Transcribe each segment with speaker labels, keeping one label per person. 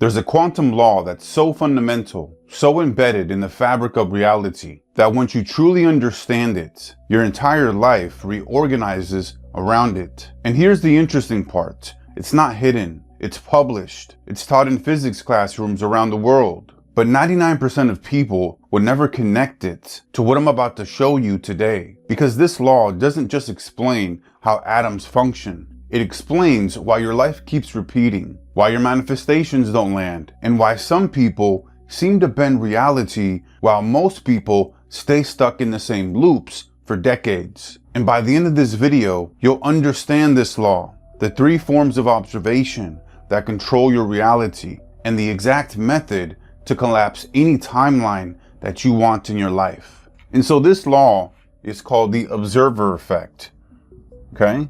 Speaker 1: There's a quantum law that's so fundamental, so embedded in the fabric of reality, that once you truly understand it, your entire life reorganizes around it. And here's the interesting part. It's not hidden. It's published. It's taught in physics classrooms around the world. But 99% of people would never connect it to what I'm about to show you today. Because this law doesn't just explain how atoms function. It explains why your life keeps repeating, why your manifestations don't land, and why some people seem to bend reality while most people stay stuck in the same loops for decades. And by the end of this video, you'll understand this law, the 3 forms of observation that control your reality, and the exact method to collapse any timeline that you want in your life. And so this law is called the observer effect, okay?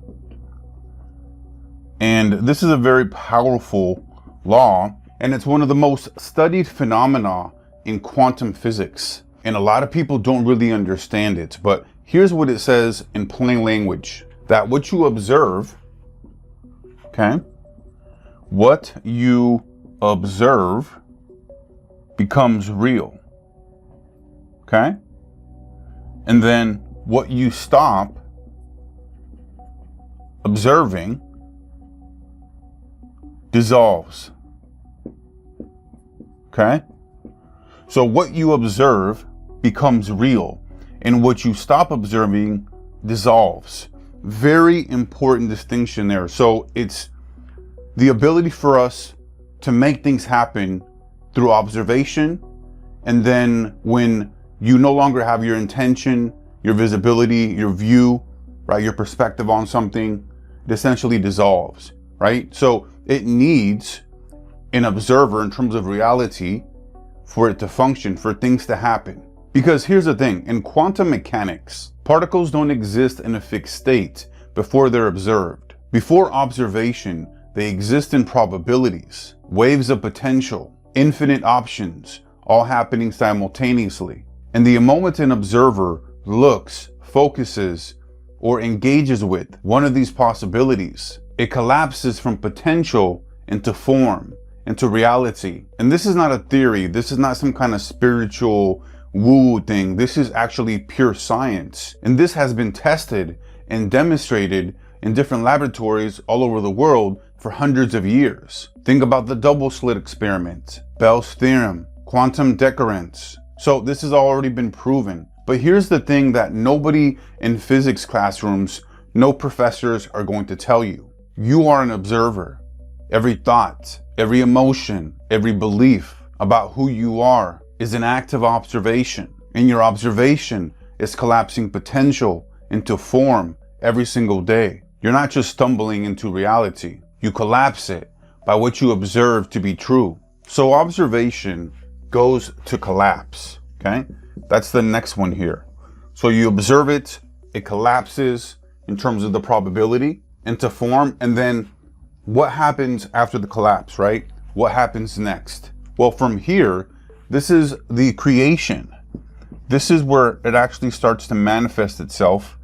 Speaker 1: And this is a very powerful law, and it's one of the most studied phenomena in quantum physics. And a lot of people don't really understand it, but here's what it says in plain language. That what you observe, okay, what you observe becomes real, okay? And then what you stop observing dissolves, okay? So what you observe becomes real, and what you stop observing dissolves. Very important distinction there. So it's the ability for us to make things happen through observation, and then when you no longer have your intention, your visibility, your view, right, your perspective on something, it essentially dissolves, right? So it needs an observer in terms of reality for it to function, for things to happen. Because here's the thing, in quantum mechanics, particles don't exist in a fixed state before they're observed. Before observation, they exist in probabilities, waves of potential, infinite options, all happening simultaneously. And the moment an observer looks, focuses, or engages with one of these possibilities, it collapses from potential into form, into reality. And this is not a theory. This is not some kind of spiritual woo thing. This is actually pure science. And this has been tested and demonstrated in different laboratories all over the world for hundreds of years. Think about the double slit experiment, Bell's theorem, quantum decoherence. So this has already been proven. But here's the thing that nobody in physics classrooms, no professors are going to tell you. You are an observer. Every thought, every emotion, every belief about who you are is an act of observation. And your observation is collapsing potential into form every single day. You're not just stumbling into reality. You collapse it by what you observe to be true. So observation goes to collapse, okay? That's the next one here. So you observe it, it collapses in terms of the probability into form, and then what happens after the collapse, right? What happens next? Well, from here, this is the creation. This is where it actually starts to manifest itself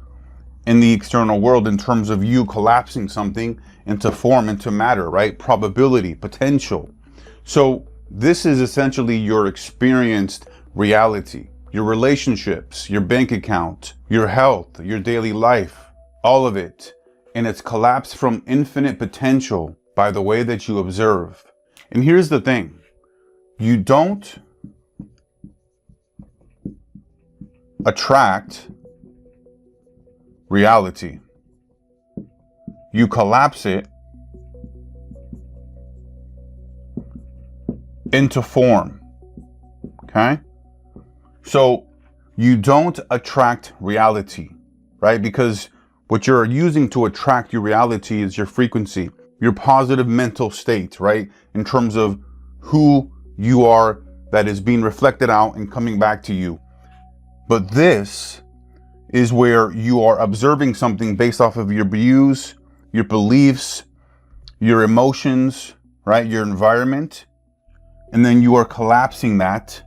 Speaker 1: in the external world in terms of you collapsing something into form, into matter, right? Probability, potential. So this is essentially your experienced reality, your relationships, your bank account, your health, your daily life, all of it. And it's collapsed from infinite potential by the way that you observe. And here's the thing. You don't attract reality. You collapse it into form, okay? So you don't attract reality, right? Because what you're using to attract your reality is your frequency, your positive mental state, right? In terms of who you are that is being reflected out and coming back to you. But this is where you are observing something based off of your views, your beliefs, your emotions, right? Your environment. And then you are collapsing that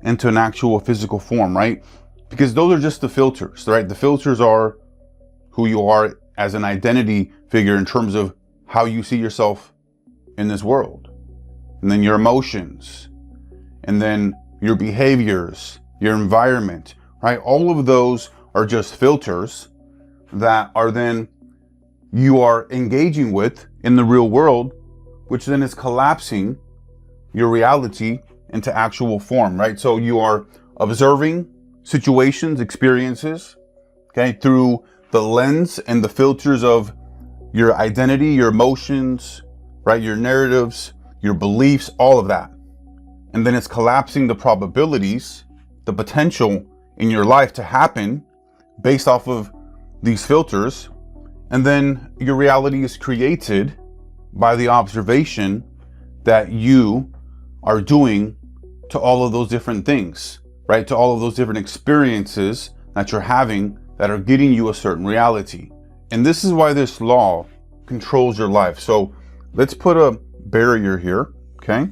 Speaker 1: into an actual physical form, right? Because those are just the filters, right? The filters are who you are as an identity figure in terms of how you see yourself in this world. and then your emotions, and then your behaviors, your environment, right? All of those are just filters that are then you are engaging with in the real world, which then is collapsing your reality into actual form, right? So you are observing situations, experiences, okay, through the lens and the filters of your identity, your emotions, right? Your narratives, your beliefs, all of that. And then it's collapsing the probabilities, the potential in your life to happen based off of these filters. And then your reality is created by the observation that you are doing to all of those different things, right? To all of those different experiences that you're having that are getting you a certain reality. And this is why this law controls your life. So let's put a barrier here, okay?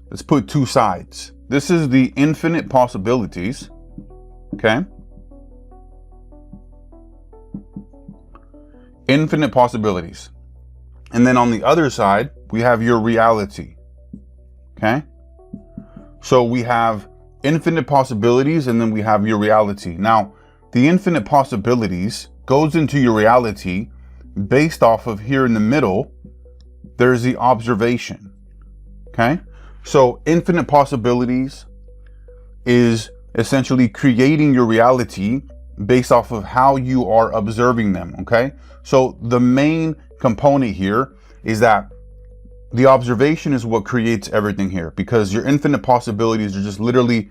Speaker 1: Let's put two sides. This is the infinite possibilities, okay? Infinite possibilities. And then on the other side, we have your reality, okay? So we have infinite possibilities and then we have your reality. Now, the infinite possibilities goes into your reality based off of here in the middle, there's the observation, okay? So infinite possibilities is essentially creating your reality based off of how you are observing them, okay? So the main component here is that the observation is what creates everything here, because your infinite possibilities are just literally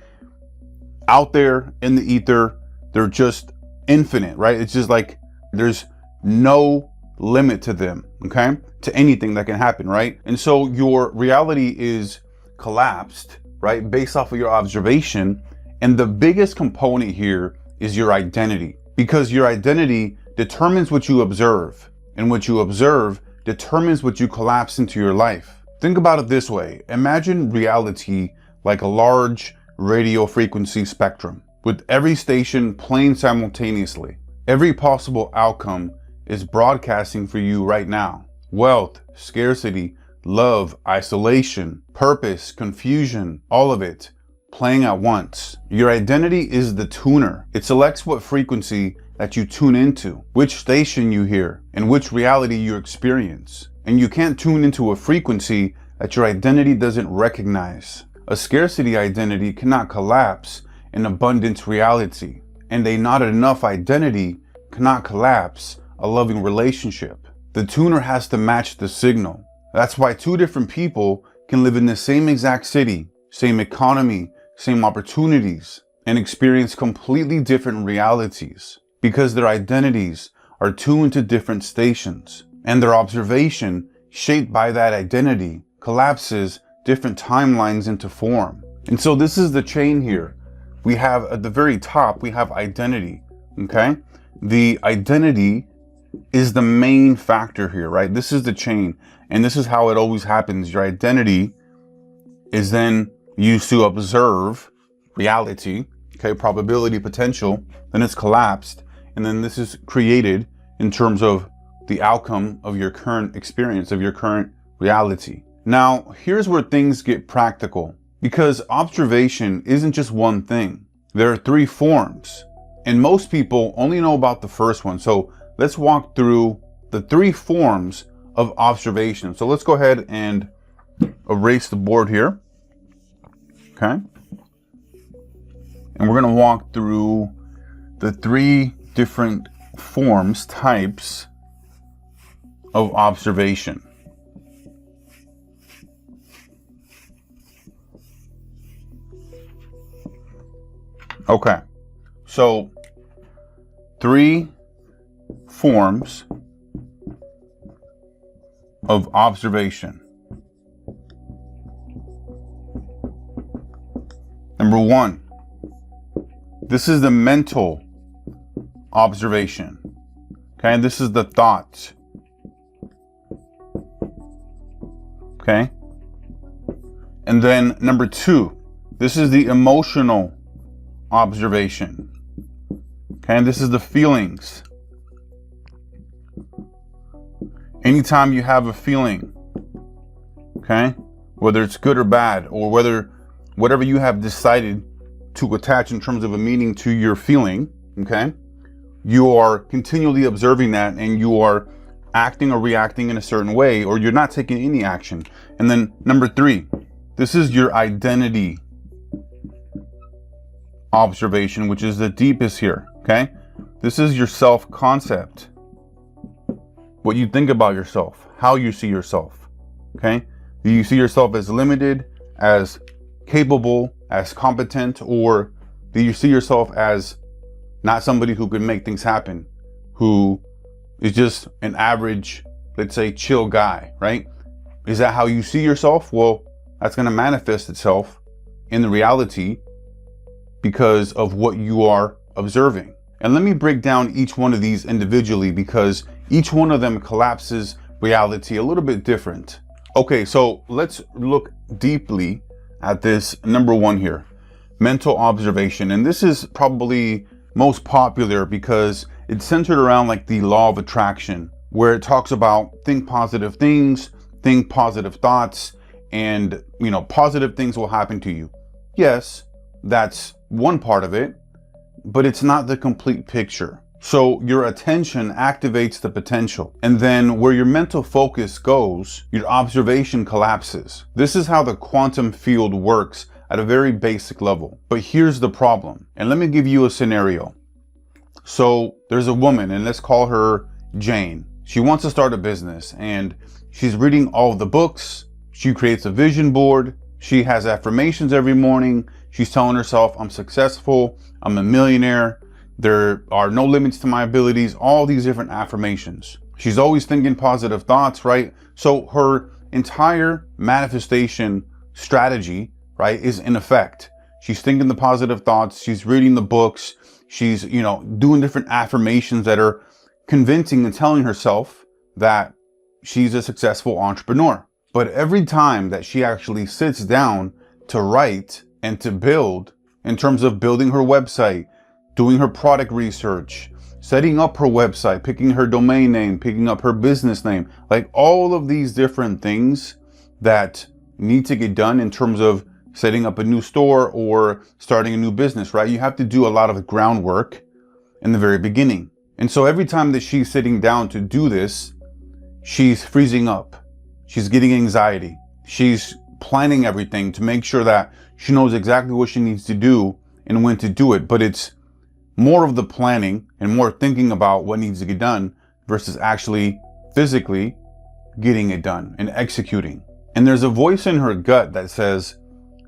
Speaker 1: out there in the ether. They're just infinite, right? It's just like there's no limit to them, okay? To anything that can happen, right? And so your reality is collapsed, right? Based off of your observation. And the biggest component here is your identity, because your identity determines what you observe, and what you observe determines what you collapse into your life. Think about it this way. Imagine reality like a large radio frequency spectrum with every station playing simultaneously. Every possible outcome is broadcasting for you right now. Wealth, scarcity, love, isolation, purpose, confusion, all of it playing at once. Your identity is the tuner. It selects what frequency that you tune into, which station you hear, and which reality you experience. And you can't tune into a frequency that your identity doesn't recognize. A scarcity identity cannot collapse an abundance reality, and a not enough identity cannot collapse a loving relationship. The tuner has to match the signal. That's why two different people can live in the same exact city, same economy, same opportunities, and experience completely different realities, because their identities are tuned to different stations, and their observation, shaped by that identity, collapses different timelines into form. And so this is the chain here. We have at the very top, we have identity, okay? The identity is the main factor here, right? This is the chain, and this is how it always happens. Your identity is then used to observe reality, okay? Probability, potential, then it's collapsed, and then this is created in terms of the outcome of your current experience, of your current reality. Now, here's where things get practical, because observation isn't just one thing. There are three forms, and most people only know about the first one. So let's walk through the three forms of observation. So let's go ahead and erase the board here, okay? And we're gonna walk through the three different forms, types of observation. Okay, so three forms of observation. Number one, this is the mental observation. Okay, this is the thought. Okay, and then number two, this is the emotional observation. Okay, and this is the feelings. Anytime you have a feeling, okay, whether it's good or bad, or whatever you have decided to attach in terms of a meaning to your feeling, okay? You are continually observing that, and you are acting or reacting in a certain way, or you're not taking any action. And then number 3, this is your identity observation, which is the deepest here, okay? This is your self-concept, what you think about yourself, how you see yourself, okay? Do you see yourself as limited, as capable, as competent, or do you see yourself as not somebody who can make things happen, who is just an average, let's say, chill guy, right? Is that how you see yourself? Well, that's going to manifest itself in the reality because of what you are observing. And let me break down each one of these individually, because each one of them collapses reality a little bit different. Okay, so let's look deeply at this number 1 here, mental observation. And this is probably most popular because it's centered around like the law of attraction, where it talks about think positive things, think positive thoughts, and positive things will happen to you. Yes, that's one part of it, but it's not the complete picture. So your attention activates the potential, and then where your mental focus goes, your observation collapses. This is how the quantum field works at a very basic level. But here's the problem, and let me give you a scenario. So there's a woman, and let's call her Jane. She wants to start a business, and she's reading all of the books. She creates a vision board. She has affirmations every morning. She's telling herself, I'm successful, I'm a millionaire, there are no limits to my abilities, all these different affirmations. She's always thinking positive thoughts, right? So her entire manifestation strategy, right, is in effect. She's thinking the positive thoughts, she's reading the books, she's, doing different affirmations that are convincing and telling herself that she's a successful entrepreneur. But every time that she actually sits down to write and to build, in terms of building her website, doing her product research, setting up her website, picking her domain name, picking up her business name, like all of these different things that need to get done in terms of setting up a new store or starting a new business, right? You have to do a lot of groundwork in the very beginning. And so every time that she's sitting down to do this, she's freezing up. She's getting anxiety. She's planning everything to make sure that she knows exactly what she needs to do and when to do it. But it's more of the planning and more thinking about what needs to get done versus actually physically getting it done and executing. And there's a voice in her gut that says,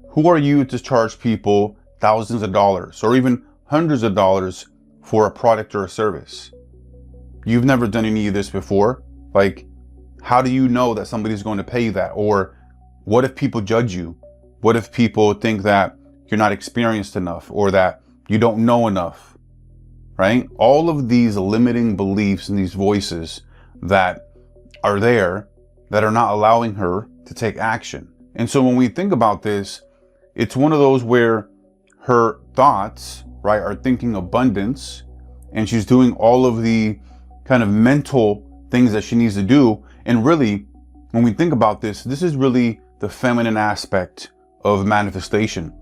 Speaker 1: who are you to charge people thousands of dollars or even hundreds of dollars for a product or a service? You've never done any of this before. Like, how do you know that somebody's going to pay you that? Or what if people judge you? What if people think that you're not experienced enough or that you don't know enough, right? All of these limiting beliefs and these voices that are there that are not allowing her to take action. And so when we think about this, it's one of those where her thoughts, right, are thinking abundance, and she's doing all of the kind of mental things that she needs to do. And really, when we think about this, this is really the feminine aspect of manifestation.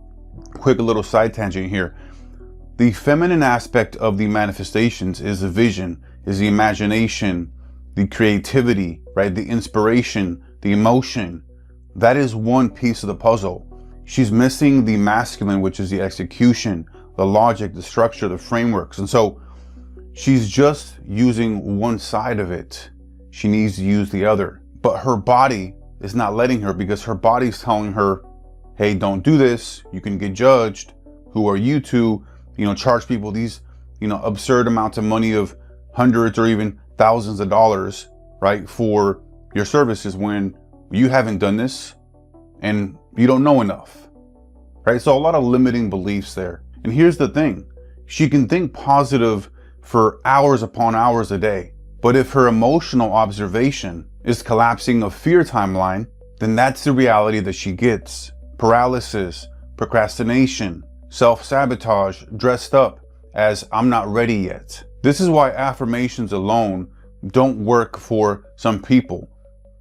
Speaker 1: Quick little side tangent here. The feminine aspect of the manifestations is the vision, is the imagination, the creativity, right? The inspiration, the emotion. That is one piece of the puzzle. She's missing the masculine, which is the execution, the logic, the structure, the frameworks. And so she's just using one side of it. She needs to use the other. But her body is not letting her, because her body's telling her, hey, don't do this. You can get judged. Who are you to, charge people these, absurd amounts of money of hundreds or even thousands of dollars, right, for your services when you haven't done this and you don't know enough, right? So a lot of limiting beliefs there. And here's the thing. She can think positive for hours upon hours a day. But if her emotional observation is collapsing a fear timeline, then that's the reality that she gets. Paralysis, procrastination, self-sabotage, dressed up as I'm not ready yet. This is why affirmations alone don't work for some people.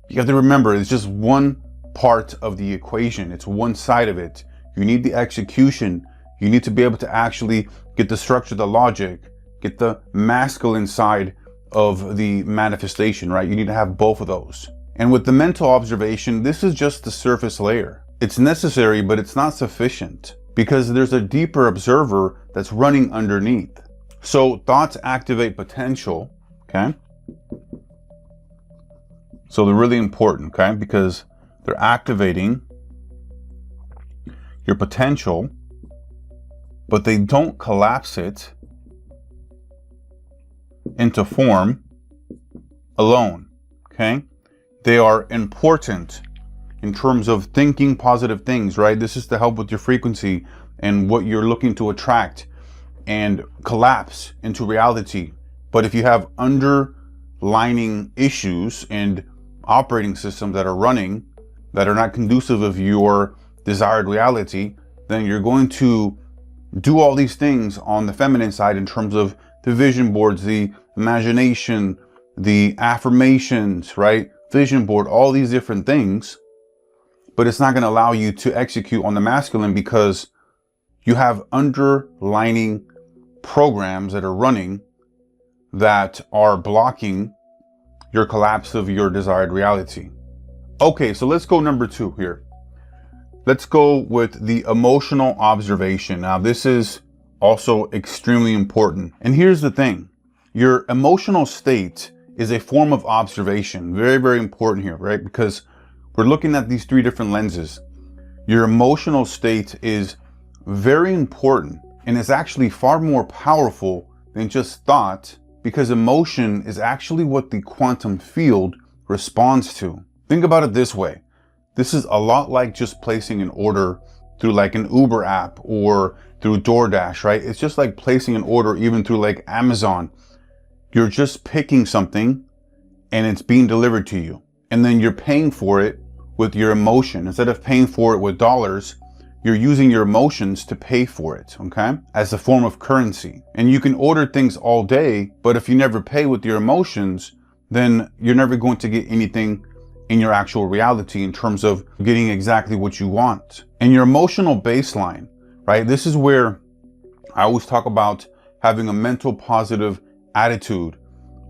Speaker 1: You have to remember, it's just one part of the equation. It's one side of it. You need the execution. You need to be able to actually get the structure, the logic, get the masculine side of the manifestation, right? You need to have both of those. And with the mental observation, this is just the surface layer. It's necessary, but it's not sufficient because there's a deeper observer that's running underneath. So thoughts activate potential, okay? So they're really important, okay? Because they're activating your potential, but they don't collapse it into form alone, okay? They are important in terms of thinking positive things, right? This is to help with your frequency and what you're looking to attract and collapse into reality. But if you have underlining issues and operating systems that are running that are not conducive of your desired reality, then you're going to do all these things on the feminine side in terms of the vision boards, the imagination, the affirmations, right? Vision board, all these different things, but it's not going to allow you to execute on the masculine because you have underlining programs that are running that are blocking your collapse of your desired reality. Okay, so let's go number 2 here. Let's go with the emotional observation. Now, this is also extremely important. And here's the thing. Your emotional state is a form of observation. Very, very important here, right? Because we're looking at these 3 different lenses. Your emotional state is very important, and it's actually far more powerful than just thought, because emotion is actually what the quantum field responds to. Think about it this way. This is a lot like just placing an order through like an Uber app or through DoorDash, right? It's just like placing an order even through like Amazon. You're just picking something and it's being delivered to you. And then you're paying for it with your emotion. Instead of paying for it with dollars, you're using your emotions to pay for it, okay? As a form of currency. And you can order things all day, but if you never pay with your emotions, then you're never going to get anything in your actual reality in terms of getting exactly what you want. And your emotional baseline, right? This is where I always talk about having a mental positive attitude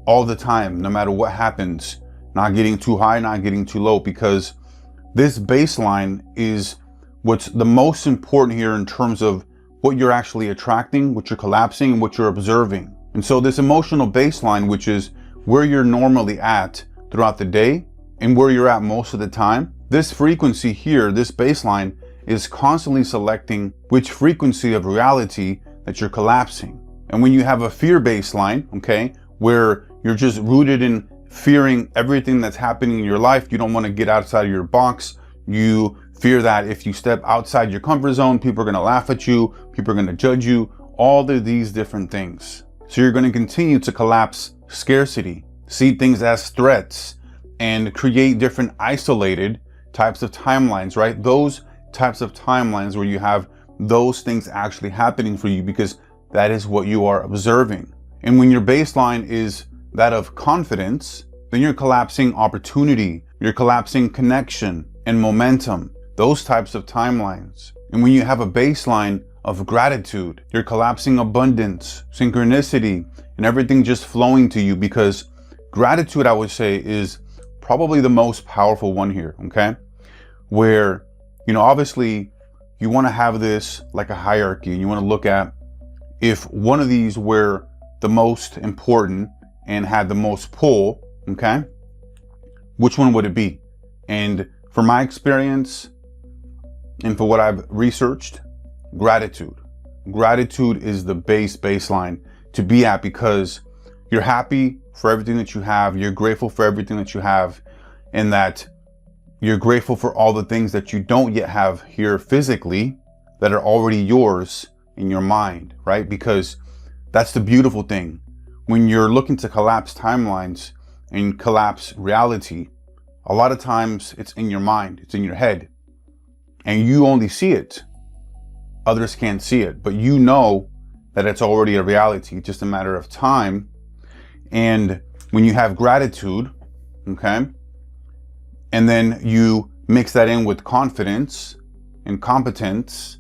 Speaker 1: all the time, no matter what happens, not getting too high, not getting too low, because this baseline is what's the most important here in terms of what you're actually attracting, what you're collapsing, and what you're observing. And so this emotional baseline, which is where you're normally at throughout the day and where you're at most of the time, this frequency here, this baseline, is constantly selecting which frequency of reality that you're collapsing. And when you have a fear baseline, okay, where you're just rooted in fearing everything that's happening in your life, you don't want to get outside of your box, you fear that if you step outside your comfort zone, people are going to laugh at you, people are going to judge you, all of these different things. So you're going to continue to collapse scarcity, see things as threats, and create different isolated types of timelines, right? Those types of timelines where you have those things actually happening for you because that is what you are observing. And when your baseline is that of confidence, then you're collapsing opportunity, you're collapsing connection and momentum, those types of timelines. And when you have a baseline of gratitude, you're collapsing abundance, synchronicity, and everything just flowing to you, because gratitude, I would say, is probably the most powerful one here, okay? Where, you know, obviously you want to have this like a hierarchy, and you want to look at if one of these were the most important and had the most pull, okay, which one would it be? And from my experience and for what I've researched, gratitude. Gratitude is the baseline to be at, because you're happy for everything that you have, you're grateful for everything that you have, and that you're grateful for all the things that you don't yet have here physically that are already yours in your mind, right? Because that's the beautiful thing. When you're looking to collapse timelines and collapse reality, a lot of times it's in your mind, it's in your head, and you only see it. Others can't see it, but you know that it's already a reality. It's just a matter of time. And when you have gratitude, okay, and then you mix that in with confidence and competence,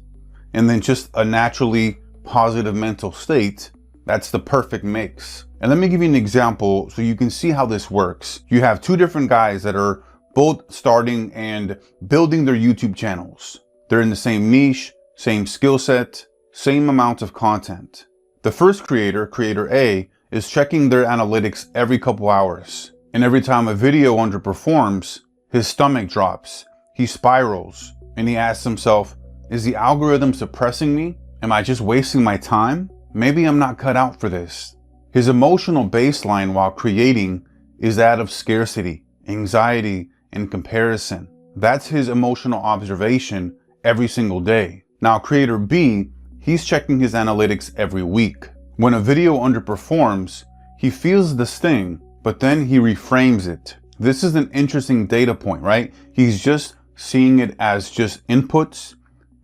Speaker 1: and then just a naturally positive mental state, that's the perfect mix. And let me give you an example so you can see how this works. You have two different guys that are both starting and building their YouTube channels. They're in the same niche, same skill set, same amount of content. The first creator, creator A, is checking their analytics every couple hours. And every time a video underperforms, his stomach drops, he spirals, and he asks himself, is the algorithm suppressing me? Am I just wasting my time? Maybe I'm not cut out for this. His emotional baseline while creating is that of scarcity, anxiety, and comparison. That's his emotional observation every single day. Now, creator B, he's checking his analytics every week. When a video underperforms, he feels the sting, but then he reframes it. This is an interesting data point, right? He's just seeing it as just inputs,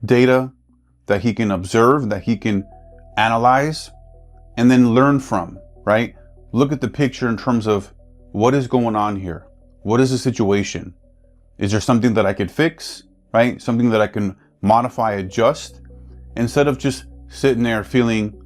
Speaker 1: data that he can observe, that he can analyze, and then learn from, right? Look at the picture in terms of what is going on here. What is the situation? Is there something that I could fix, right? Something that I can modify, adjust, instead of just sitting there feeling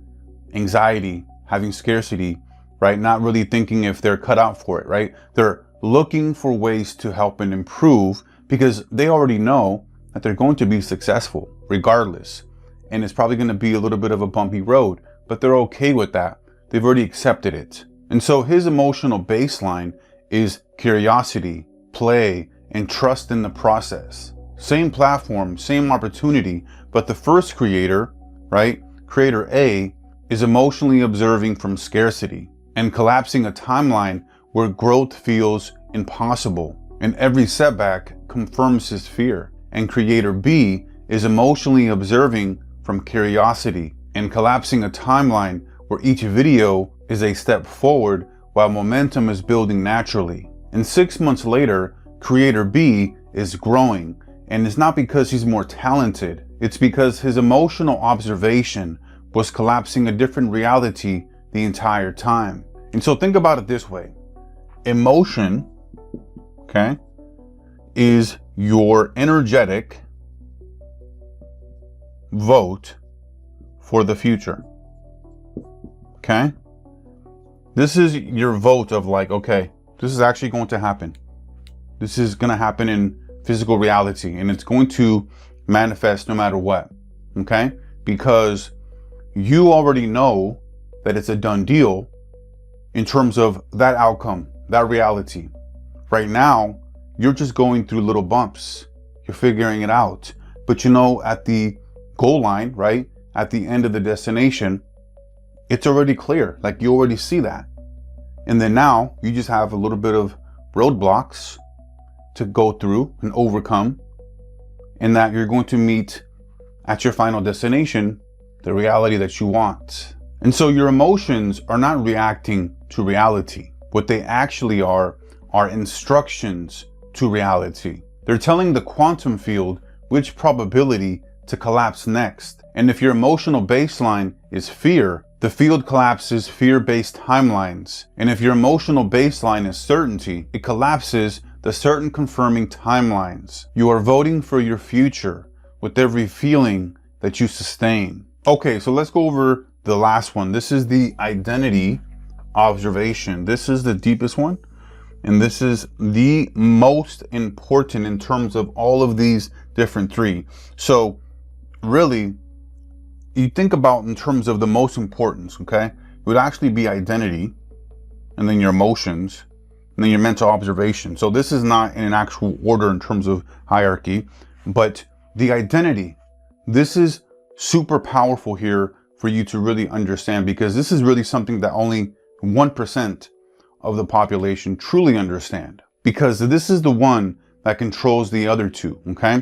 Speaker 1: anxiety, having scarcity, right? Not really thinking if they're cut out for it, right? They're looking for ways to help and improve because they already know that they're going to be successful regardless. And it's probably going to be a little bit of a bumpy road, but they're okay with that. They've already accepted it. And so his emotional baseline is curiosity, play, and trust in the process. Same platform, same opportunity, but the first creator, right? Creator A is emotionally observing from scarcity and collapsing a timeline where growth feels impossible. And every setback confirms his fear. And creator B is emotionally observing from curiosity and collapsing a timeline where each video is a step forward while momentum is building naturally. And 6 months later, creator B is growing, and it's not because he's more talented, it's because his emotional observation was collapsing a different reality the entire time. And so think about it this way. Emotion, okay, is your energetic vote for the future. Okay? This is your vote of like, okay, this is actually going to happen. This is going to happen in physical reality, and it's going to manifest no matter what. Okay? Because you already know that it's a done deal in terms of that outcome, that reality. Right now, you're just going through little bumps. You're figuring it out. But you know, at the goal line, right? At the end of the destination, it's already clear. Like you already see that. And then now you just have a little bit of roadblocks to go through and overcome, and that you're going to meet at your final destination the reality that you want. And so your emotions are not reacting to reality. What they actually are instructions to reality. They're telling the quantum field which probability to collapse next. And if your emotional baseline is fear, the field collapses fear-based timelines. And if your emotional baseline is certainty, it collapses the certain confirming timelines. You are voting for your future with every feeling that you sustain. Okay, so let's go over the last one. This is the identity observation. This is the deepest one. And this is the most important in terms of all of these different three. So really, you think about in terms of the most importance, okay? It would actually be identity, and then your emotions, and then your mental observation. So this is not in an actual order in terms of hierarchy, but the identity, this is super powerful here for you to really understand, because this is really something that only 1% of the population truly understand, because this is the one that controls the other two, okay?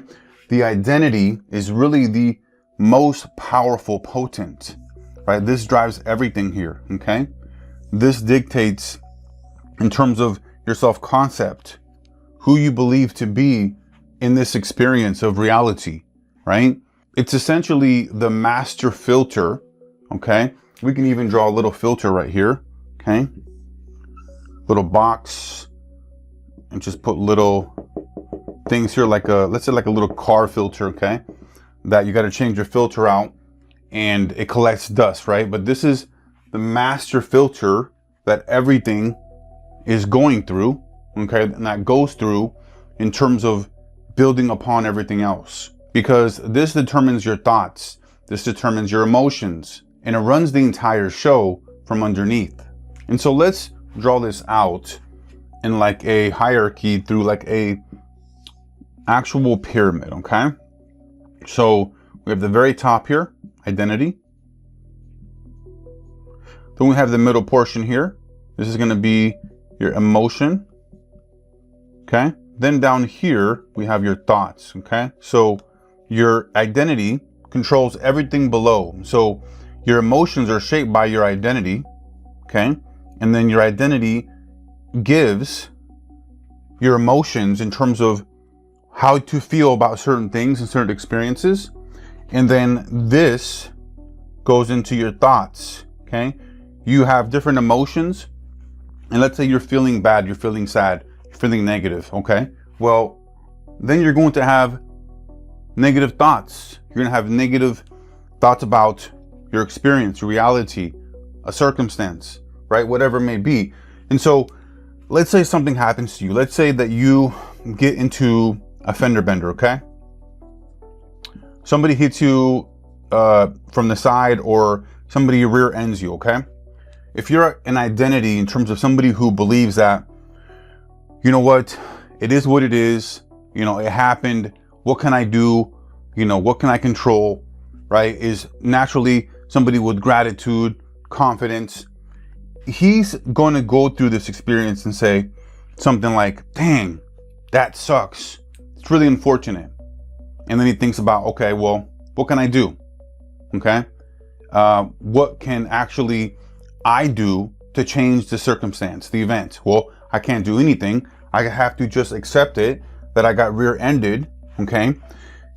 Speaker 1: The identity is really the most powerful, potent, right? This drives everything here, okay? This dictates in terms of your self-concept, who you believe to be in this experience of reality, right? It's essentially the master filter, okay? We can even draw a little filter right here, okay? Little box, and just put little things here, like let's say like a little car filter, okay? That you got to change your filter out and it collects dust, right? But this is the master filter that everything is going through, okay? And that goes through in terms of building upon everything else, because this determines your thoughts, this determines your emotions, and it runs the entire show from underneath. And so let's draw this out in like a hierarchy through like a actual pyramid, okay? So we have the very top here, identity. Then we have the middle portion here. This is going to be your emotion, okay? Then down here, we have your thoughts, okay? So your identity controls everything below. So your emotions are shaped by your identity, okay? And then your identity gives your emotions in terms of how to feel about certain things and certain experiences. And then this goes into your thoughts, okay? You have different emotions. And let's say you're feeling bad, you're feeling sad, you're feeling negative, okay? Well, then you're going to have negative thoughts. You're going to have negative thoughts about your experience, your reality, a circumstance, right? Whatever it may be. And so let's say something happens to you. Let's say that you get into a fender bender, okay? Somebody hits you from the side, or somebody rear ends you, okay? If you're an identity in terms of somebody who believes that, you know what, it is what it is, you know, it happened, what can I do, you know, what can I control, right? Is naturally somebody with gratitude, confidence. He's going to go through this experience and say something like, dang, that sucks. It's really unfortunate. And then he thinks about, okay, well, what can I do? Okay. What can actually I do to change the circumstance, the event? Well, I can't do anything. I have to just accept it that I got rear-ended. Okay.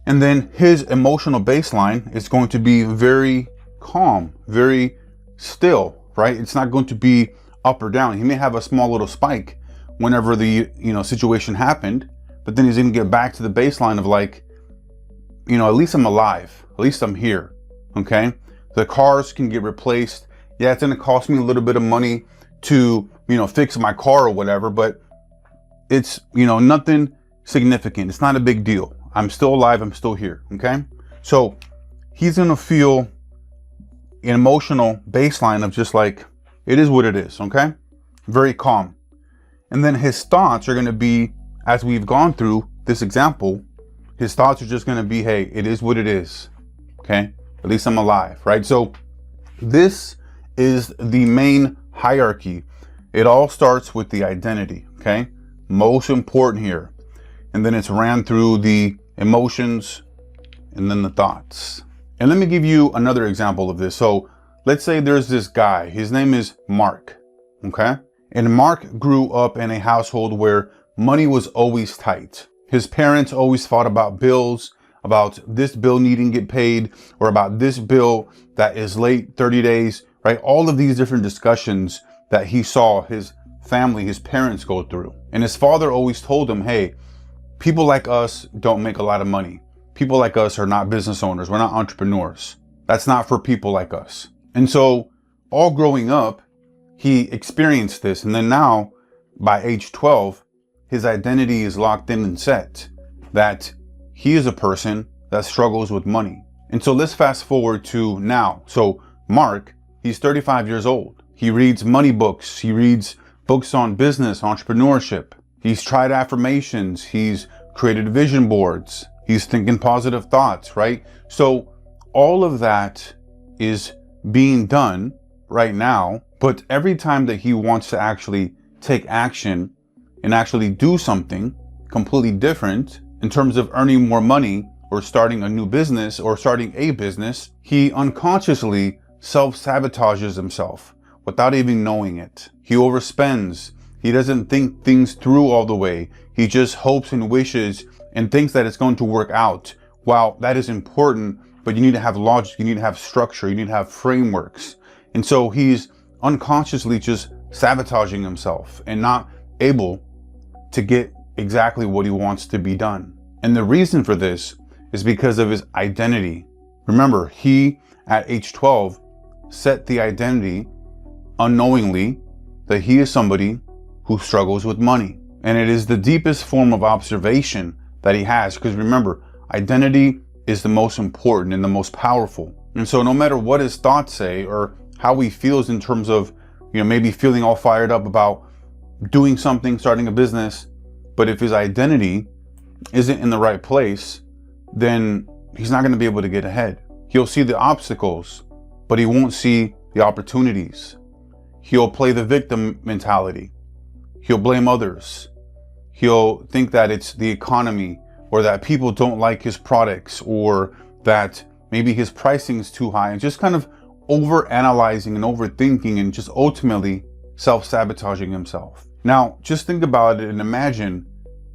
Speaker 1: And then his emotional baseline is going to be very calm, very still, right? It's not going to be up or down. He may have a small little spike whenever the, you know, situation happened, but then he's going to get back to the baseline of like, you know, at least I'm alive. At least I'm here. Okay. The cars can get replaced. Yeah, it's going to cost me a little bit of money to, you know, fix my car or whatever, but it's, you know, nothing significant. It's not a big deal. I'm still alive. I'm still here. Okay. So he's going to feel an emotional baseline of just like, it is what it is. Okay. Very calm. And then his thoughts are going to be, as we've gone through this example, his thoughts are just going to be, hey, it is what it is. Okay. At least I'm alive. Right. So this is the main hierarchy. It all starts with the identity. Okay. Most important here. And then it's ran through the emotions and then the thoughts. And let me give you another example of this. So let's say there's this guy, his name is Mark. Okay. And Mark grew up in a household where money was always tight. His parents always fought about bills, about this bill needing to get paid, or about this bill that is late 30 days, right? All of these different discussions that he saw his family, his parents go through. And his father always told him, hey, people like us don't make a lot of money. People like us are not business owners. We're not entrepreneurs. That's not for people like us. And so all growing up, he experienced this. And then now by age 12, his identity is locked in and set that he is a person that struggles with money. And so let's fast forward to now. So Mark, he's 35 years old. He reads money books. He reads books on business, entrepreneurship. He's tried affirmations. He's created vision boards. He's thinking positive thoughts, right? So all of that is being done right now. But every time that he wants to actually take action and actually do something completely different in terms of earning more money or starting a new business or starting a business, he unconsciously self-sabotages himself without even knowing it. He overspends. He doesn't think things through all the way. He just hopes and wishes and thinks that it's going to work out. While that is important, but you need to have logic, you need to have structure, you need to have frameworks. And so he's unconsciously just sabotaging himself and not able to get exactly what he wants to be done. And the reason for this is because of his identity. Remember, he, at age 12, set the identity unknowingly that he is somebody who struggles with money. And it is the deepest form of observation that he has, because remember, identity is the most important and the most powerful. And so no matter what his thoughts say or how he feels in terms of, maybe feeling all fired up about doing something, starting a business, but if his identity isn't in the right place, then he's not going to be able to get ahead. He'll see the obstacles, but he won't see the opportunities. He'll play the victim mentality. He'll blame others. He'll think that it's the economy, or that people don't like his products, or that maybe his pricing is too high, and just kind of over-analyzing and overthinking and just ultimately self-sabotaging himself. Now, just think about it and imagine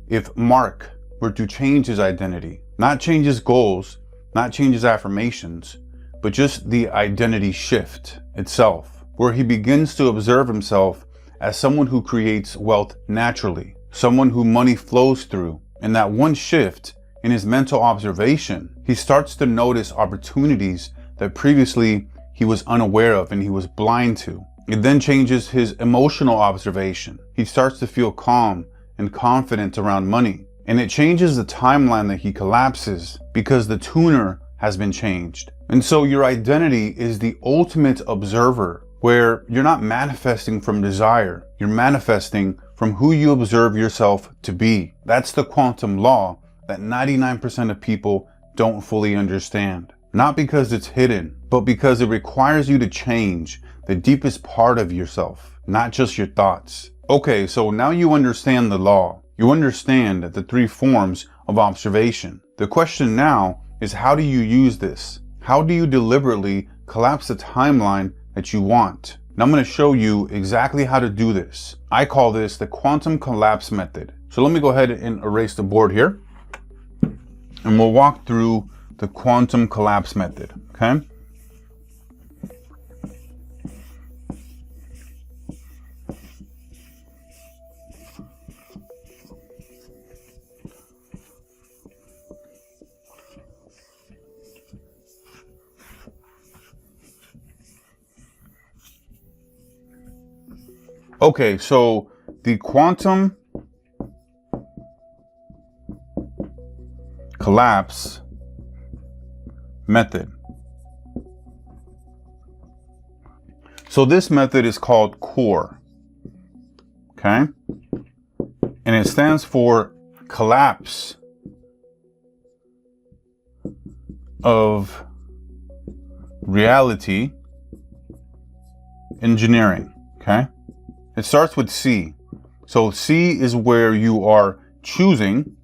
Speaker 1: if Mark were to change his identity, not change his goals, not change his affirmations, but just the identity shift itself, where he begins to observe himself as someone who creates wealth naturally, someone who money flows through. And that one shift in his mental observation, he starts to notice opportunities that previously he was unaware of and he was blind to. It then changes his emotional observation. He starts to feel calm and confident around money. And it changes the timeline that he collapses because the tuner has been changed. And so your identity is the ultimate observer, where you're not manifesting from desire. You're manifesting from who you observe yourself to be. That's the quantum law that 99% of people don't fully understand. Not because it's hidden, but because it requires you to change the deepest part of yourself, not just your thoughts. Okay, so now you understand the law. You understand the three forms of observation. The question now is, how do you use this? How do you deliberately collapse the timeline that you want? Now I'm going to show you exactly how to do this. I call this the quantum collapse method. So let me go ahead and erase the board here, and we'll walk through the quantum collapse method, okay? Okay, so the quantum collapse method. So this method is called CORE, okay? And it stands for collapse of reality engineering, okay? It starts with C. So C is where you are choosing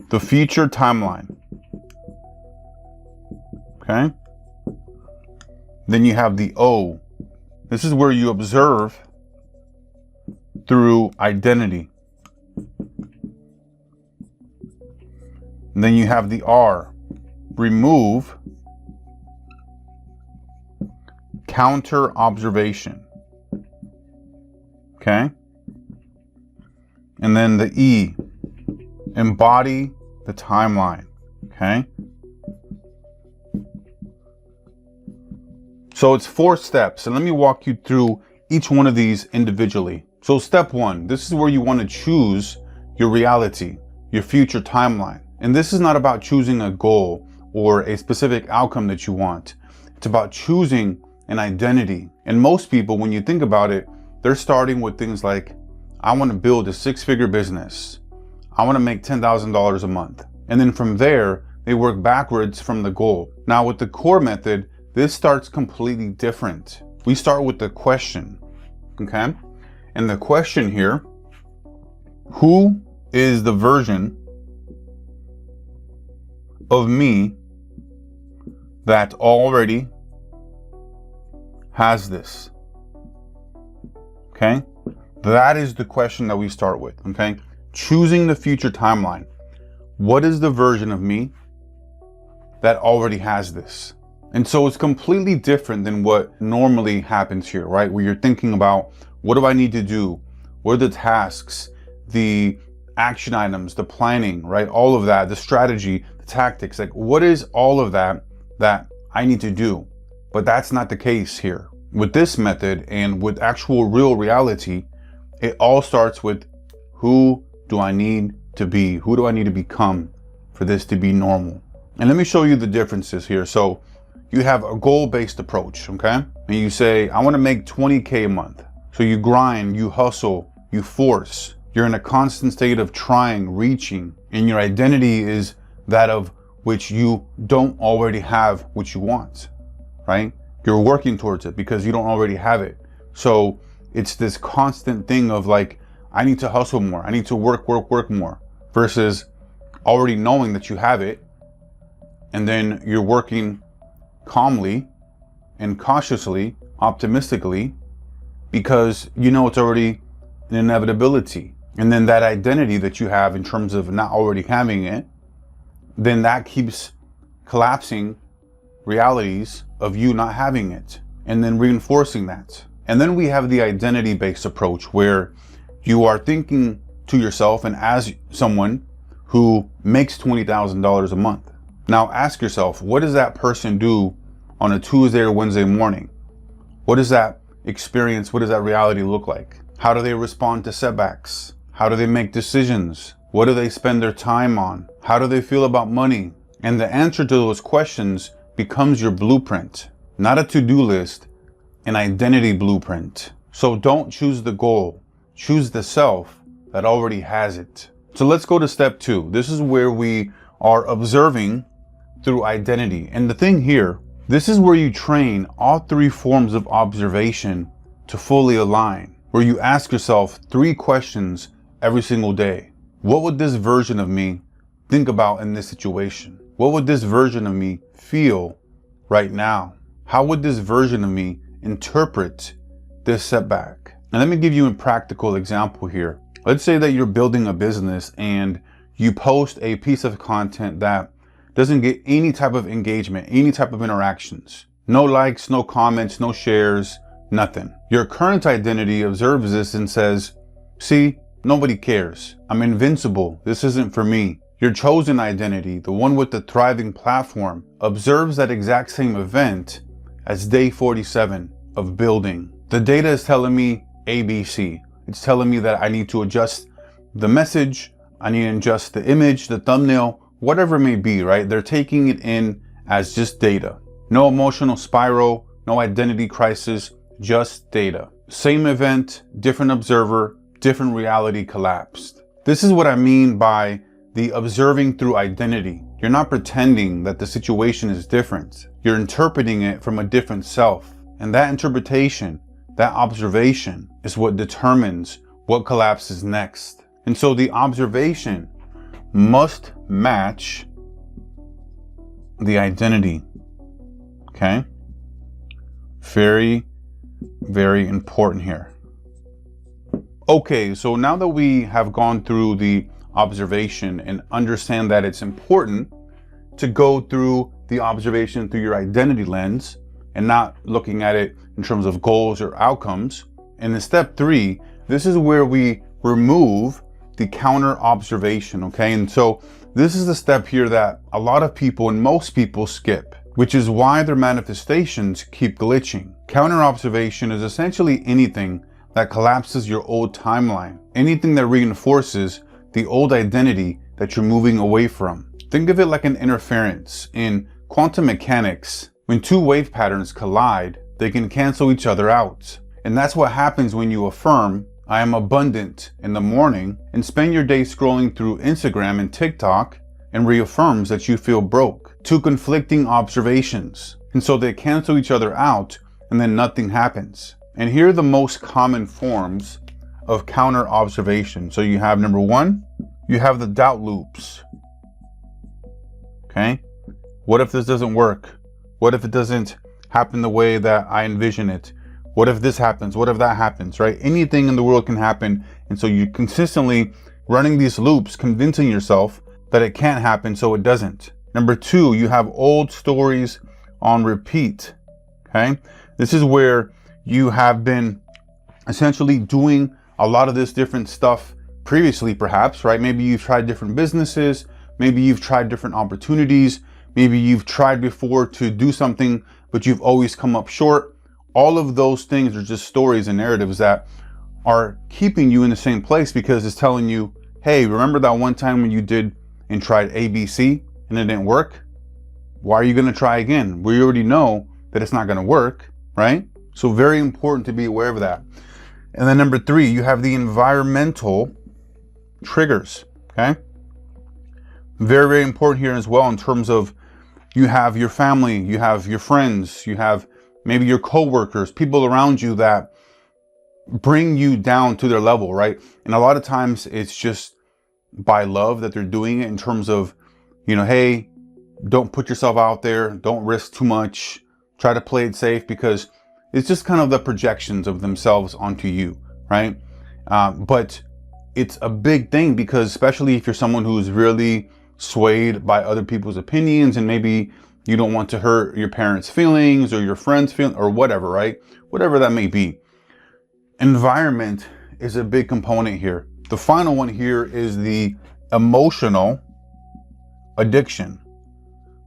Speaker 1: the future timeline. Okay? Then you have the O. This is where you observe through identity. And then you have the R. Remove counter observation. Okay? And then the E. Embody the timeline. Okay? So it's 4 steps, and let me walk you through each one of these individually. So step 1, this is where you want to choose your reality, your future timeline. And this is not about choosing a goal or a specific outcome that you want. It's about choosing an identity. And most people, when you think about it, they're starting with things like, I want to build a 6-figure business. I want to make $10,000 a month. And then from there, they work backwards from the goal. Now with the CORE method, this starts completely different. We start with the question, okay? And the question here, who is the version of me that already has this? Okay? That is the question that we start with, okay? Choosing the future timeline. What is the version of me that already has this? And so it's completely different than what normally happens here, right? Where you're thinking about, what do I need to do? What are the tasks, the action items, the planning, right? All of that, the strategy, the tactics, like what is all of that that I need to do? But that's not the case here. With this method and with actual real reality, it all starts with who do I need to be? Who do I need to become for this to be normal? And let me show you the differences here. So you have a goal-based approach, okay? And you say, I want to make 20K a month. So you grind, you hustle, you force. You're in a constant state of trying, reaching, and your identity is that of which you don't already have what you want, right? You're working towards it because you don't already have it. So it's this constant thing of like, I need to hustle more. I need to work more versus already knowing that you have it. And then you're working calmly and cautiously, optimistically, because you know it's already an inevitability. And then that identity that you have in terms of not already having it, then that keeps collapsing realities of you not having it and then reinforcing that. And then we have the identity-based approach where you are thinking to yourself and as someone who makes $20,000 a month. Now ask yourself, what does that person do on a Tuesday or Wednesday morning? What does that experience, what does that reality look like? How do they respond to setbacks? How do they make decisions? What do they spend their time on? How do they feel about money? And the answer to those questions becomes your blueprint, not a to-do list, an identity blueprint. So don't choose the goal, choose the self that already has it. So let's go to step 2. This is where we are observing through identity. And the thing here, this is where you train all 3 forms of observation to fully align, where you ask yourself 3 questions every single day. What would this version of me think about in this situation? What would this version of me feel right now? How would this version of me interpret this setback? And let me give you a practical example here. Let's say that you're building a business and you post a piece of content that doesn't get any type of engagement, any type of interactions. No likes, no comments, no shares, nothing. Your current identity observes this and says, see, nobody cares. I'm invincible. This isn't for me. Your chosen identity, the one with the thriving platform, observes that exact same event as day 47 of building. The data is telling me ABC. It's telling me that I need to adjust the message, I need to adjust the image, the thumbnail, whatever it may be, right? They're taking it in as just data. No emotional spiral, no identity crisis, just data. Same event, different observer, different reality collapsed. This is what I mean by the observing through identity. You're not pretending that the situation is different. You're interpreting it from a different self. And that interpretation, that observation is what determines what collapses next. And so the observation must match the identity. Okay? Very, very important here. Okay, so now that we have gone through the observation and understand that it's important to go through the observation through your identity lens and not looking at it in terms of goals or outcomes. And in step 3, this is where we remove the counter observation, okay? And so this is the step here that a lot of people and most people skip, which is why their manifestations keep glitching. Counter observation is essentially anything that collapses your old timeline, anything that reinforces the old identity that you're moving away from. Think of it like an interference. In quantum mechanics, when 2 wave patterns collide, they can cancel each other out. And that's what happens when you affirm, I am abundant in the morning, and spend your day scrolling through Instagram and TikTok and reaffirms that you feel broke. 2 conflicting observations. And so they cancel each other out and then nothing happens. And here are the most common forms of counter observation. So you have number 1, you have the doubt loops. Okay? What if this doesn't work? What if it doesn't happen the way that I envision it? What if this happens? What if that happens, right? Anything in the world can happen. And so you're consistently running these loops, convincing yourself that it can't happen, so it doesn't. Number 2, you have old stories on repeat. Okay? This is where you have been essentially doing a lot of this different stuff previously, perhaps, right? Maybe you've tried different businesses, maybe you've tried different opportunities, maybe you've tried before to do something, but you've always come up short. All of those things are just stories and narratives that are keeping you in the same place, because it's telling you, hey, remember that one time when you did and tried ABC and it didn't work? Why are you going to try again? We already know that it's not going to work, right? So very important to be aware of that. And then number 3, you have the environmental triggers, okay? Very, very important here as well, in terms of you have your family, you have your friends, you have maybe your coworkers, people around you that bring you down to their level, right? And a lot of times it's just by love that they're doing it, in terms of, you know, hey, don't put yourself out there, don't risk too much, try to play it safe, because it's just kind of the projections of themselves onto you, right? But it's a big thing, because especially if you're someone who's really swayed by other people's opinions, and maybe you don't want to hurt your parents' feelings or your friends' feelings or whatever, right? Whatever that may be. Environment is a big component here. The final one here is the emotional addiction.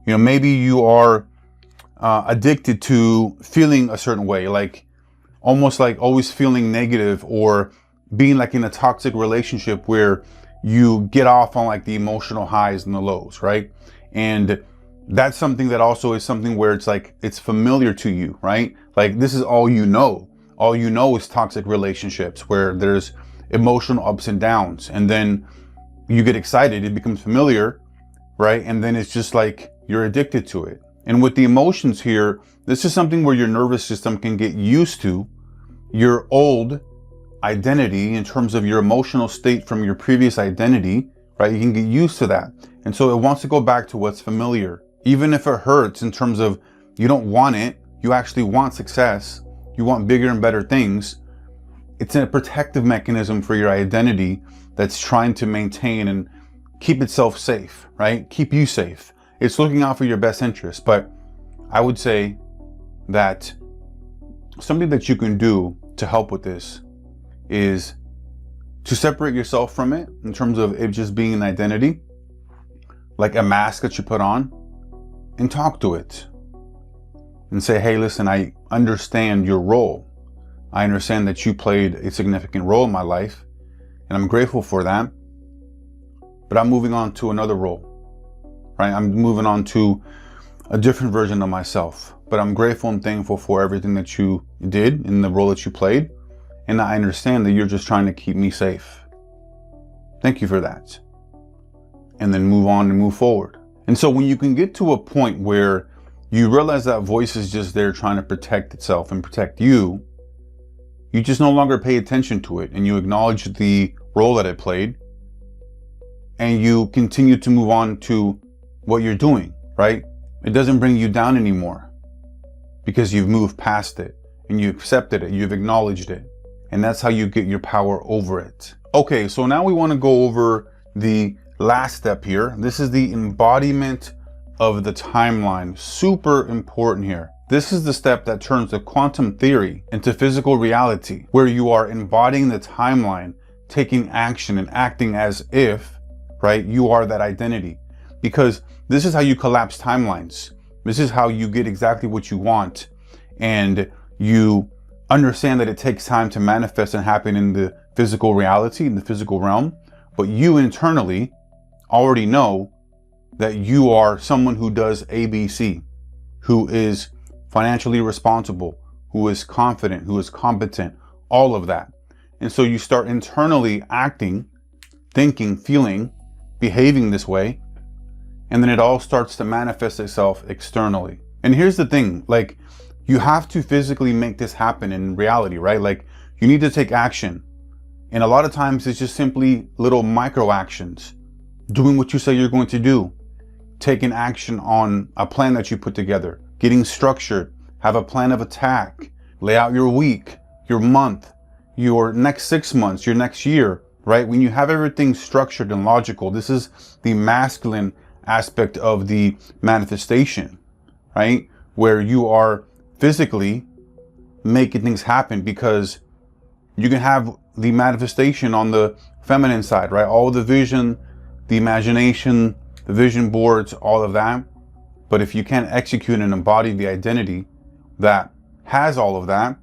Speaker 1: You know, maybe you are addicted to feeling a certain way, like almost like always feeling negative, or being like in a toxic relationship where you get off on like the emotional highs and the lows, right? And that's something that also is something where it's like, it's familiar to you, right? Like this is all you know. All you know is toxic relationships where there's emotional ups and downs, and then you get excited, it becomes familiar, right? And then it's just like you're addicted to it. And with the emotions here, this is something where your nervous system can get used to your old identity in terms of your emotional state from your previous identity, right? You can get used to that. And so it wants to go back to what's familiar. Even if it hurts in terms of you don't want it, you actually want success, you want bigger and better things. It's a protective mechanism for your identity that's trying to maintain and keep itself safe, right? Keep you safe. It's looking out for your best interest. But I would say that something that you can do to help with this is to separate yourself from it, in terms of it just being an identity, like a mask that you put on, and talk to it and say, hey, listen, I understand your role. I understand that you played a significant role in my life, and I'm grateful for that. But I'm moving on to another role, right? I'm moving on to a different version of myself. But I'm grateful and thankful for everything that you did in the role that you played. And I understand that you're just trying to keep me safe. Thank you for that. And then move on and move forward. And so when you can get to a point where you realize that voice is just there trying to protect itself and protect you, you just no longer pay attention to it, and you acknowledge the role that it played, and you continue to move on to what you're doing, right? It doesn't bring you down anymore because you've moved past it and you accepted it, you've acknowledged it. And that's how you get your power over it. Okay, so now we want to go over the last step here. This is the embodiment of the timeline. Super important here. This is the step that turns the quantum theory into physical reality, where you are embodying the timeline, taking action and acting as if, right, you are that identity. Because this is how you collapse timelines. This is how you get exactly what you want. And you understand that it takes time to manifest and happen in the physical reality, in the physical realm. But you internally already know that you are someone who does ABC, who is financially responsible, who is confident, who is competent, all of that. And so you start internally acting, thinking, feeling, behaving this way, and then it all starts to manifest itself externally. And here's the thing, like, you have to physically make this happen in reality, right? Like, you need to take action. And a lot of times it's just simply little micro actions, doing what you say you're going to do, taking action on a plan that you put together, getting structured, have a plan of attack, lay out your week, your month, your next 6 months, your next year, right? When you have everything structured and logical, this is the masculine aspect of the manifestation, right? Where you are physically making things happen, because you can have the manifestation on the feminine side, right? All the vision, the imagination, the vision boards, all of that. But if you can't execute and embody the identity that has all of that,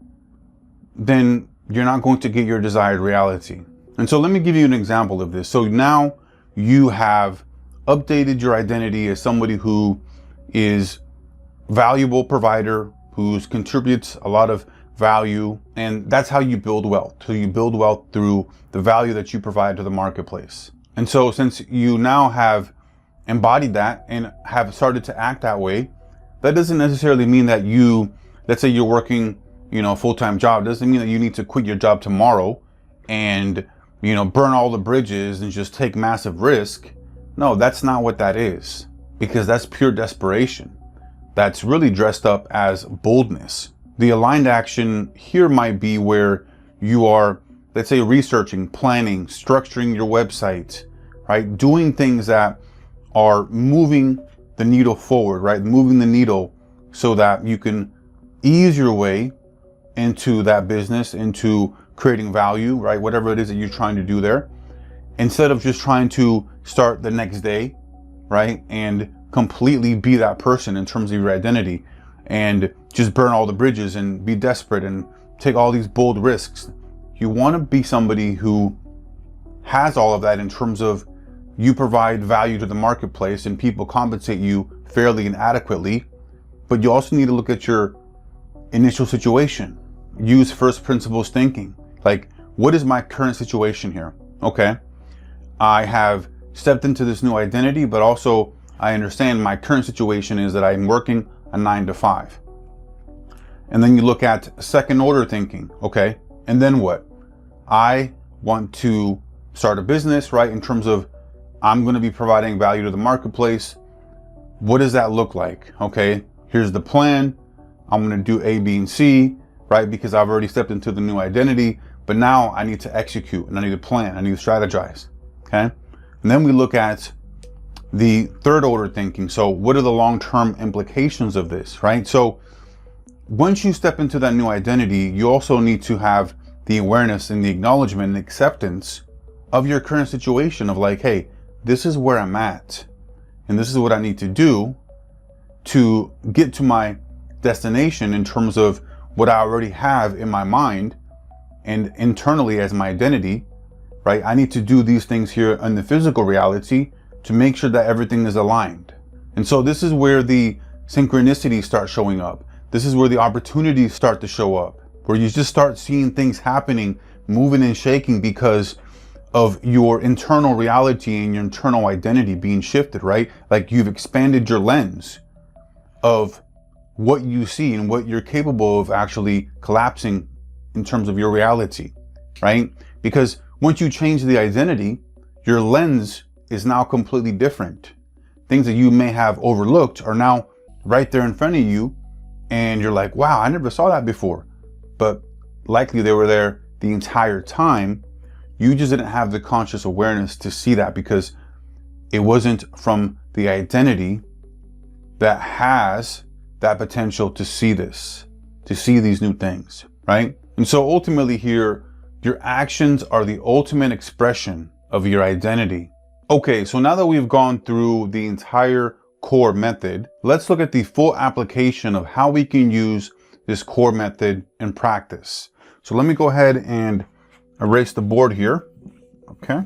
Speaker 1: then you're not going to get your desired reality. And so let me give you an example of this. So now you have updated your identity as somebody who is valuable provider, who contributes a lot of value, and that's how you build wealth. So you build wealth through the value that you provide to the marketplace. And so since you now have embodied that and have started to act that way, that doesn't necessarily mean that you, let's say you're working, a full-time job, doesn't mean that you need to quit your job tomorrow and, burn all the bridges and just take massive risk. No, that's not what that is, because that's pure desperation. That's really dressed up as boldness. The aligned action here might be where you are, let's say, researching, planning, structuring your website, right? Doing things that are moving the needle forward, right? Moving the needle so that you can ease your way into that business, into creating value, right? Whatever it is that you're trying to do there, instead of just trying to start the next day, right? And completely be that person in terms of your identity and just burn all the bridges and be desperate and take all these bold risks. You want to be somebody who has all of that in terms of you provide value to the marketplace and people compensate you fairly and adequately, but you also need to look at your initial situation. Use first principles thinking. Like, what is my current situation here? Okay, I have stepped into this new identity, but also I understand my current situation is that I'm working a 9 to 5. And then you look at second order thinking. Okay, and then what? I want to start a business, right? In terms of I'm going to be providing value to the marketplace. What does that look like? Okay, here's the plan. I'm going to do A, B, and C, right? Because I've already stepped into the new identity, but now I need to execute and I need to plan. I need to strategize. Okay. And then we look at the third order thinking. So what are the long-term implications of this, right? So once you step into that new identity, you also need to have the awareness and the acknowledgement and acceptance of your current situation of like, hey, this is where I'm at and this is what I need to do to get to my destination in terms of what I already have in my mind and internally as my identity, right? I need to do these things here in the physical reality to make sure that everything is aligned. And so this is where the synchronicities start showing up. This is where the opportunities start to show up, where you just start seeing things happening, moving and shaking because of your internal reality and your internal identity being shifted, right? Like you've expanded your lens of what you see and what you're capable of actually collapsing in terms of your reality, right? Because once you change the identity, your lens is now completely different. Things that you may have overlooked are now right there in front of you. And you're like, wow, I never saw that before. But likely they were there the entire time. You just didn't have the conscious awareness to see that because it wasn't from the identity that has that potential to see this, to see these new things, right? And so ultimately here, your actions are the ultimate expression of your identity. Okay, so now that we've gone through the entire core method, let's look at the full application of how we can use this core method in practice. So let me go ahead and erase the board here. Okay.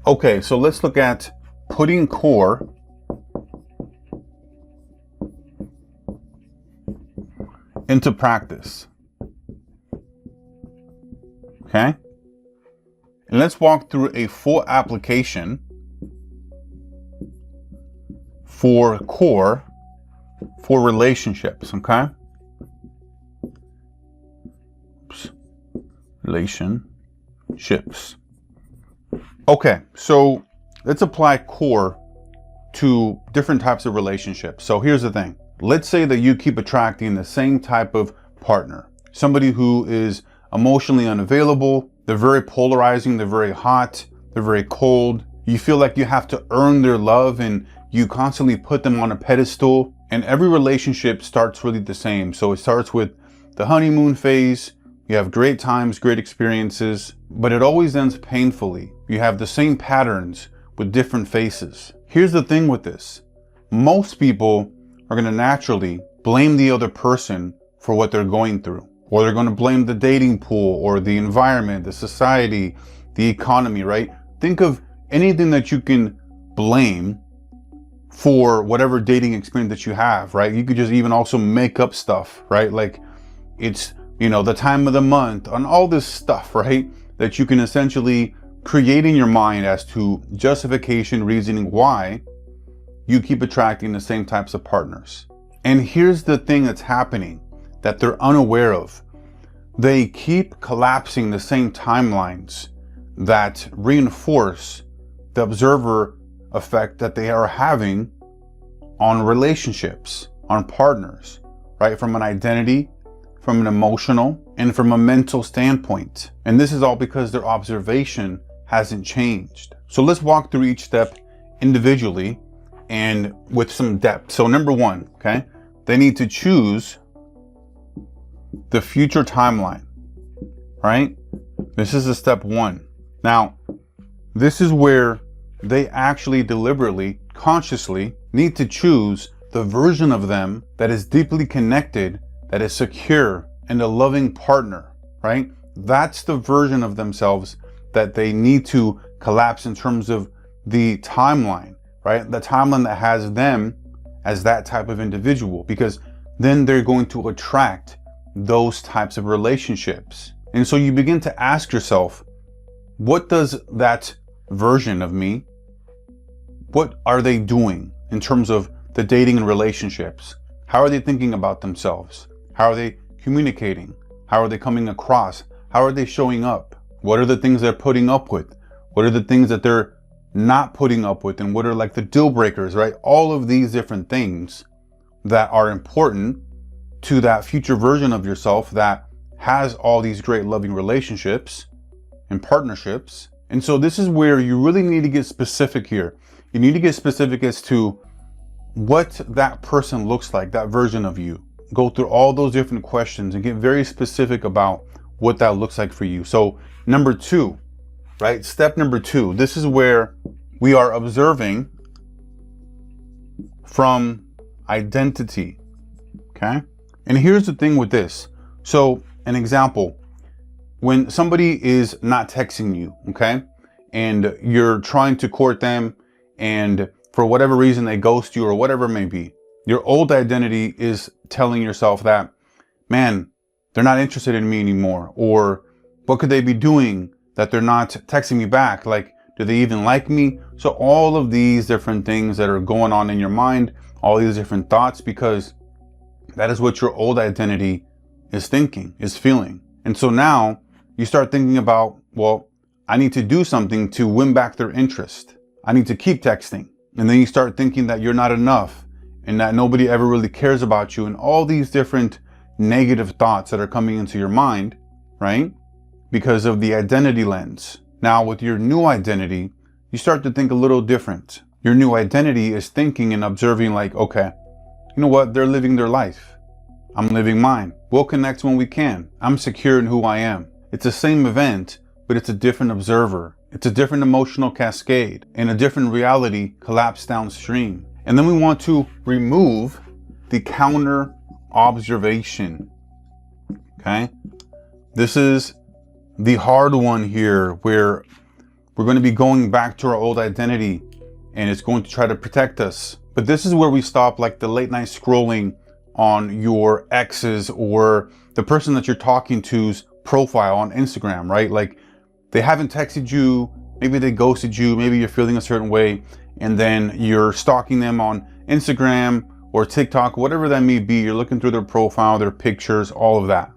Speaker 1: Okay, so let's look at putting core into practice. Okay. And let's walk through a full application for core for relationships. Okay. Oops. Relationships. Okay, so let's apply core to different types of relationships. So here's the thing. Let's say that you keep attracting the same type of partner, somebody who is emotionally unavailable. They're very polarizing. They're very hot. They're very cold. You feel like you have to earn their love and you constantly put them on a pedestal. And every relationship starts really the same. So it starts with the honeymoon phase. You have great times, great experiences, but it always ends painfully. You have the same patterns with different faces. Here's the thing with this. Most people are going to naturally blame the other person for what they're going through. Or they're going to blame the dating pool or the environment, the society, the economy, right? Think of anything that you can blame for whatever dating experience that you have, right? You could just even also make up stuff, right? Like it's, the time of the month and all this stuff, right? That you can essentially create in your mind as to justification, reasoning why you keep attracting the same types of partners. And here's the thing that's happening that they're unaware of. They keep collapsing the same timelines that reinforce the observer effect that they are having on relationships, on partners, right? From an identity, from an emotional, and from a mental standpoint. And this is all because their observation hasn't changed. So let's walk through each step individually and with some depth. So number one, okay, they need to choose the future timeline, right? This is the step one. Now, this is where they actually deliberately, consciously need to choose the version of them that is deeply connected, that is secure, and a loving partner, right? That's the version of themselves that they need to collapse in terms of the timeline, right? The timeline that has them as that type of individual, because then they're going to attract those types of relationships. And so you begin to ask yourself, what does that version of me, what are they doing in terms of the dating and relationships? How are they thinking about themselves? How are they communicating? How are they coming across? How are they showing up? What are the things they're putting up with? What are the things that they're not putting up with? And what are like the deal breakers, right? All of these different things that are important to that future version of yourself that has all these great loving relationships and partnerships. And so this is where you really need to get specific here. You need to get specific as to what that person looks like, that version of you. Go through all those different questions and get very specific about what that looks like for you. So number two, right? Step number two, this is where we are observing from identity, okay? And here's the thing with this. So an example, when somebody is not texting you, okay? And you're trying to court them and for whatever reason they ghost you or whatever it may be, your old identity is telling yourself that, man, they're not interested in me anymore. Or what could they be doing that they're not texting me back? Like, do they even like me? So all of these different things that are going on in your mind, all these different thoughts, because that is what your old identity is thinking, is feeling. And so now you start thinking about, well, I need to do something to win back their interest. I need to keep texting. And then you start thinking that you're not enough and that nobody ever really cares about you, and all these different negative thoughts that are coming into your mind, right? Because of the identity lens. Now with your new identity, you start to think a little different. Your new identity is thinking and observing like, okay, you know what? They're living their life. I'm living mine. We'll connect when we can. I'm secure in who I am. It's the same event, but it's a different observer. It's a different emotional cascade and a different reality collapsed downstream. And then we want to remove the counter observation. Okay? This is the hard one here, where we're going to be going back to our old identity and it's going to try to protect us. But this is where we stop, like the late night scrolling on your ex's or the person that you're talking to's profile on Instagram, right? Like they haven't texted you, maybe they ghosted you, maybe you're feeling a certain way, and then you're stalking them on Instagram or TikTok, whatever that may be. You're looking through their profile, their pictures, all of that.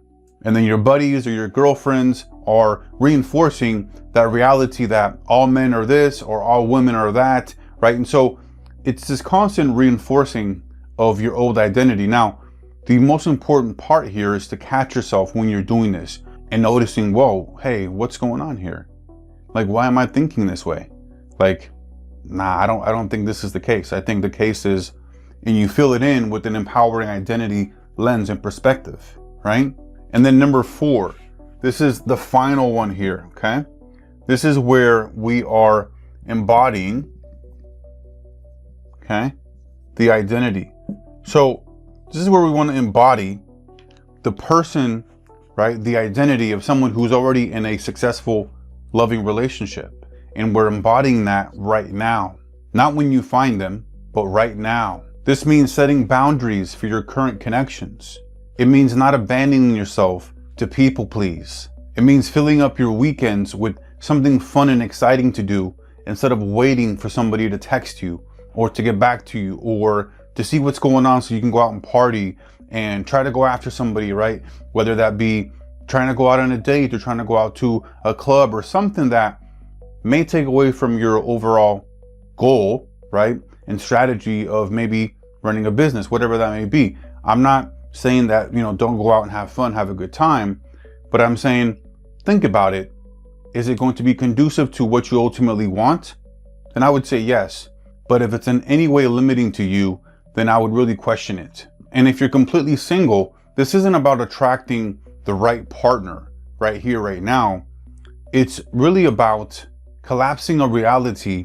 Speaker 1: And then your buddies or your girlfriends are reinforcing that reality that all men are this or all women are that, right? And so it's this constant reinforcing of your old identity. Now, the most important part here is to catch yourself when you're doing this and noticing, whoa, hey, what's going on here? Like, why am I thinking this way? Like, nah, I don't think this is the case. I think the case is and you fill it in with an empowering identity lens and perspective, right? And then number 4, this is the final one here, okay? This is where we are embodying, okay, the identity. So this is where we want to embody the person, right? The identity of someone who's already in a successful, loving relationship. And we're embodying that right now. Not when you find them, but right now. This means setting boundaries for your current connections. It means not abandoning yourself to people please. It means filling up your weekends with something fun and exciting to do instead of waiting for somebody to text you or to get back to you or to see what's going on so you can go out and party and try to go after somebody, right? Whether that be trying to go out on a date or trying to go out to a club or something that may take away from your overall goal, right? And strategy of maybe running a business, whatever that may be. I'm not saying that, don't go out and have fun, have a good time, but I'm saying, think about it. Is it going to be conducive to what you ultimately want? Then I would say yes. But if it's in any way limiting to you, then I would really question it. And if you're completely single, this isn't about attracting the right partner right here, right now. It's really about collapsing a reality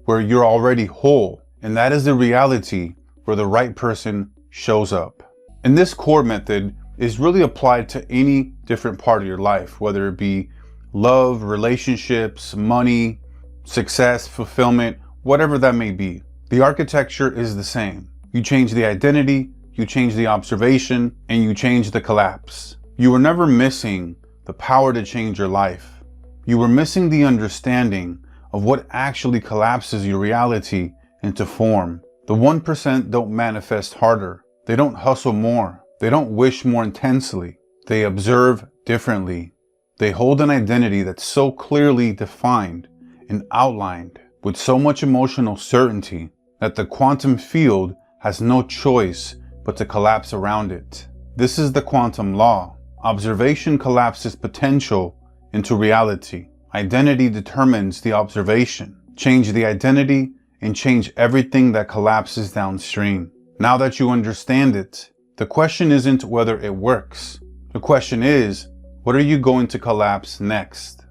Speaker 1: where you're already whole. And that is the reality where the right person shows up. And this core method is really applied to any different part of your life, whether it be love, relationships, money, success, fulfillment, whatever that may be. The architecture is the same. You change the identity, you change the observation, and you change the collapse. You were never missing the power to change your life. You were missing the understanding of what actually collapses your reality into form. The 1% don't manifest harder. They don't hustle more. They don't wish more intensely. They observe differently. They hold an identity that's so clearly defined and outlined with so much emotional certainty that the quantum field has no choice but to collapse around it. This is the quantum law. Observation collapses potential into reality. Identity determines the observation. Change the identity and change everything that collapses downstream. Now that you understand it, the question isn't whether it works. The question is, what are you going to collapse next?